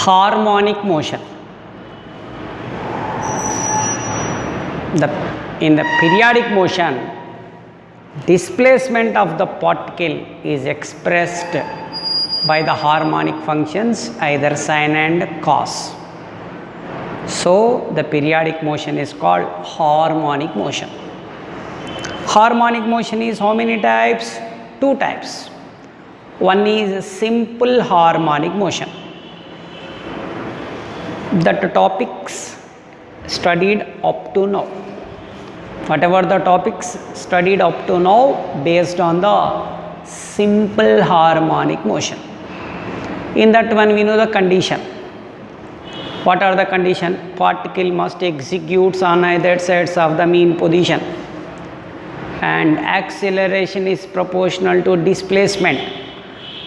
Harmonic motion. In the periodic motion, displacement of the particle is expressed by the harmonic functions either sine and cos. So, the periodic motion is called harmonic motion. Harmonic motion is how many types? Two types. One is simple harmonic motion. That topics studied up to now. Whatever the topics studied up to now based on the simple harmonic motion. In that one we know the condition. What are the condition? Particle must execute on either sides of the mean position and acceleration is proportional to displacement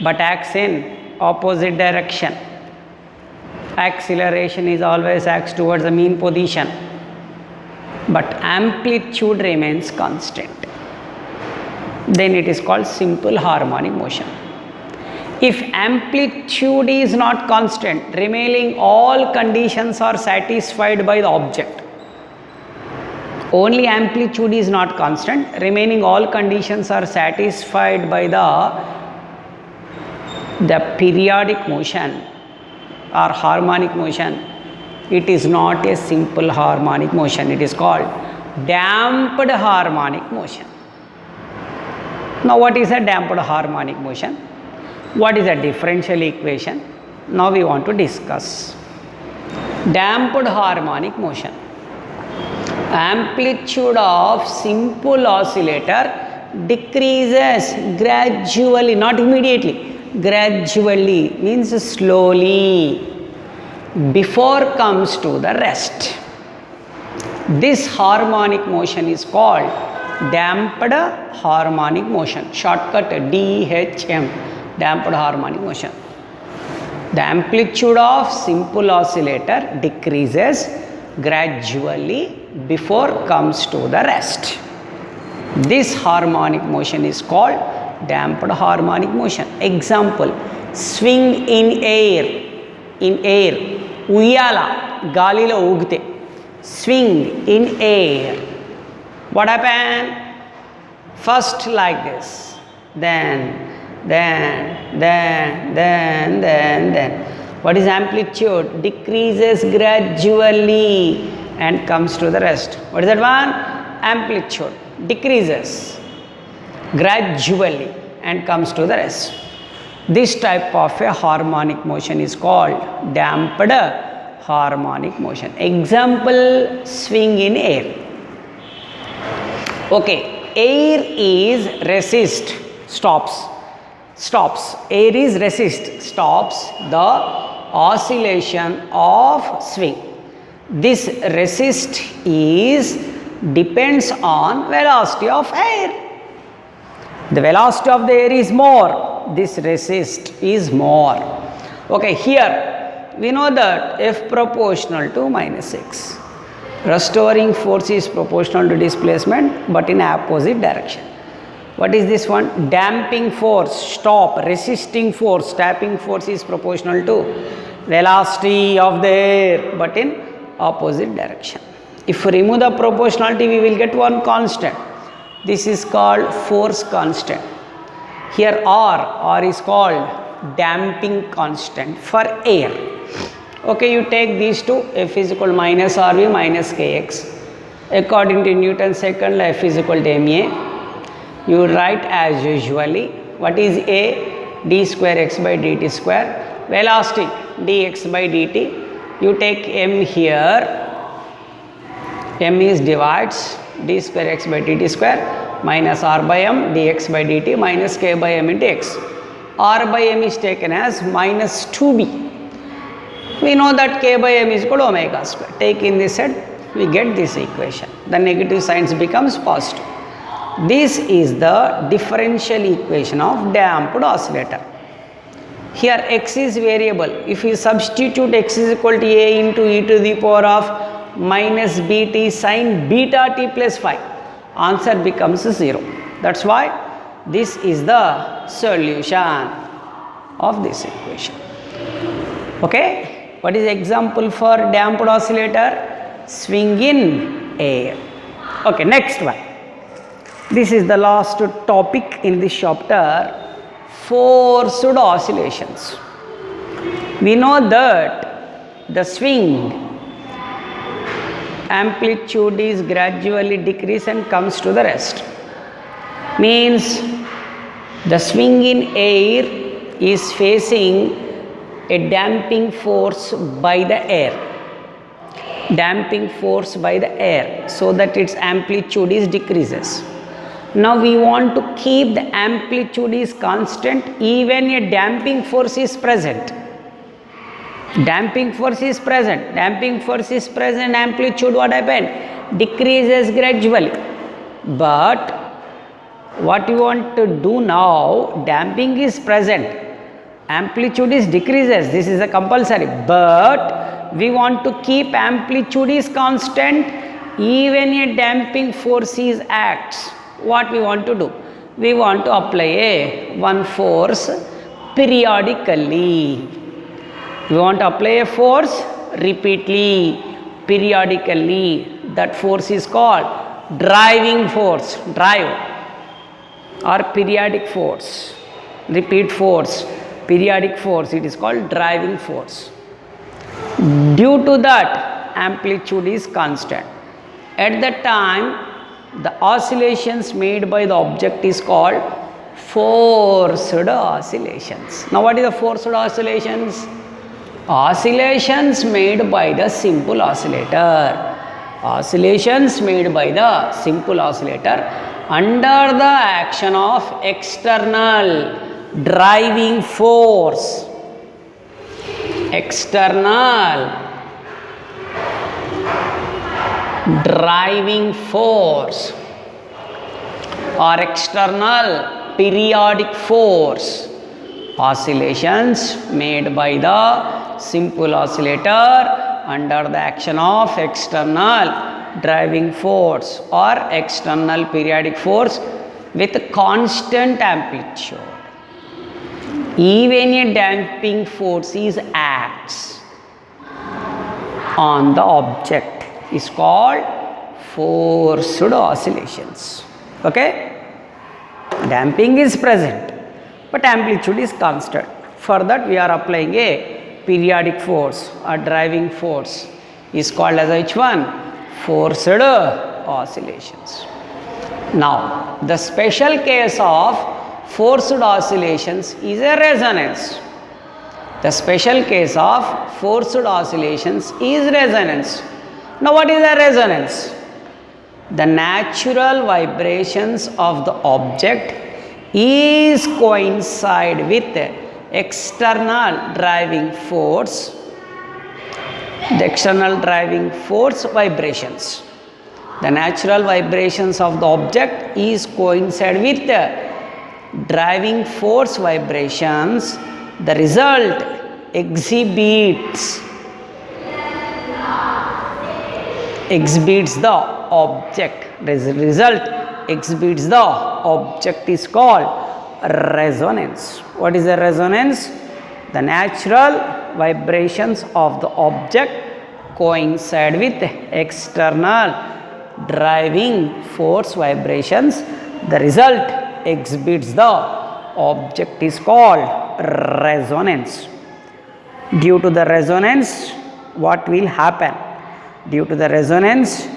but acts in opposite direction. Acceleration is always acts towards the mean position but amplitude remains constant. Then it is called simple harmonic motion. If amplitude is not constant, remaining all conditions are satisfied by the object. Only amplitude is not constant, remaining all conditions are satisfied by the periodic motion or harmonic motion. It is not a simple harmonic motion, it is called damped harmonic motion. Now what is a damped harmonic motion? What is a differential equation? Now we want to discuss. Damped harmonic motion. Amplitude of simple oscillator decreases gradually, not immediately, gradually means slowly before comes to the rest. This harmonic motion is called damped harmonic motion, shortcut DHM. Damped harmonic motion. The amplitude of simple oscillator decreases gradually before comes to the rest. This harmonic motion is called damped harmonic motion. Example, swing in air. In air, uyala, galilo ugte. Swing in air. What happened? First like this, then. What is amplitude? Decreases gradually and comes to the rest. What is that one? Amplitude decreases gradually and comes to the rest. This type of a harmonic motion is called damped harmonic motion. Example, swing in air. Okay, air is resist, stops. Air is resist, stops the oscillation of swing. This resist depends on velocity of air. The velocity of the air is more, this resist is more. Okay, here we know that F proportional to minus x. Restoring force is proportional to displacement but in opposite direction. What is this one? Damping force, stop, resisting force, tapping force is proportional to velocity of the air but in opposite direction. If we remove the proportionality, we will get one constant. This is called force constant. Here R is called damping constant for air. Okay, you take these two, F is equal to minus RV minus Kx. According to Newton's second law, F is equal to ma. You write as usually. What is A? D square x by dt square. Velocity dx by dt. You take m here. M is divides d square x by dt square minus r by m dx by dt minus k by m into x. R by m is taken as minus 2b. We know that k by m is equal to omega square. Take in this side, we get this equation. The negative signs becomes positive. This is the differential equation of damped oscillator. Here x is variable. If you substitute x is equal to a into e to the power of minus bt sine beta t plus phi, answer becomes 0. That's why this is the solution of this equation. Okay. What is example for damped oscillator? Swing in air. Okay, next one. This is the last topic in this chapter, forced oscillations. We know that the swing amplitude is gradually decrease and comes to the rest. Means the swing in air is facing a damping force by the air. Damping force by the air, so that its amplitude is decreases. Now we want to keep the amplitude is constant even a damping force is present. Damping force is present. Damping force is present, amplitude what happened? Decreases gradually. But what you want to do now, damping is present, amplitude is decreases, this is a compulsory, but we want to keep amplitude is constant even a damping force is acts. What we want to do? We want to apply a one force periodically. We want to apply a force repeatedly, periodically. That force is called driving force, drive, or periodic force, repeat force, periodic force, it is called driving force. Due to that, amplitude is constant. At that time, the oscillations made by the object is called forced oscillations. Now what is the forced oscillations? Oscillations made by the simple oscillator. Oscillations made by the simple oscillator under the action of external driving force. External driving force or external periodic force. Oscillations made by the simple oscillator under the action of external driving force or external periodic force with constant amplitude. Even a damping force is acts on the object is called forced oscillations. Okay? Damping is present, but amplitude is constant. For that we are applying a periodic force or driving force is called as which one? Forced oscillations. Now the special case of forced oscillations is a resonance. The special case of forced oscillations is resonance. Now what is a resonance? The natural vibrations of the object is coincide with external driving force, the external driving force vibrations. The natural vibrations of the object is coincide with the driving force vibrations. The result exhibits the object. Result exhibits the object is called resonance. What is a resonance? The natural vibrations of the object coincide with external driving force vibrations. The result exhibits the object is called resonance. Due to the resonance, what will happen? Due to the resonance,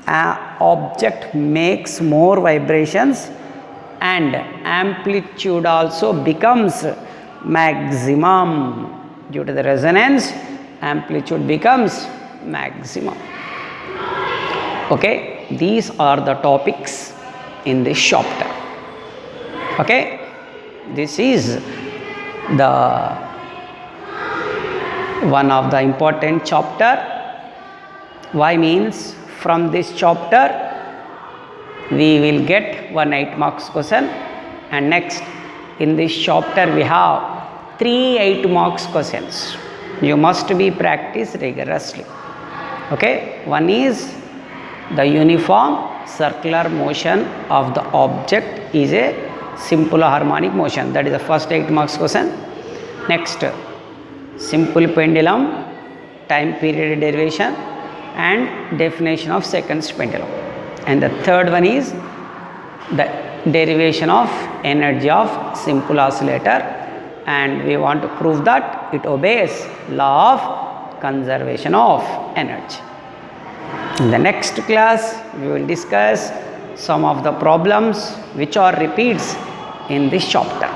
an object makes more vibrations and amplitude also becomes maximum. Due to the resonance, amplitude becomes maximum. Okay, these are the topics in this chapter. Okay, this is the one of the important chapter. Why means from this chapter we will get 1 8 marks question, and next in this chapter we have 3 8 marks questions. You must be practiced rigorously. Okay, one is the uniform circular motion of the object is a simple harmonic motion. That is the first 8 marks question. Next, simple pendulum time period derivation and definition of seconds pendulum. And the third one is the derivation of energy of simple oscillator, and we want to prove that it obeys law of conservation of energy. In the next class, we will discuss some of the problems which are repeats in this chapter.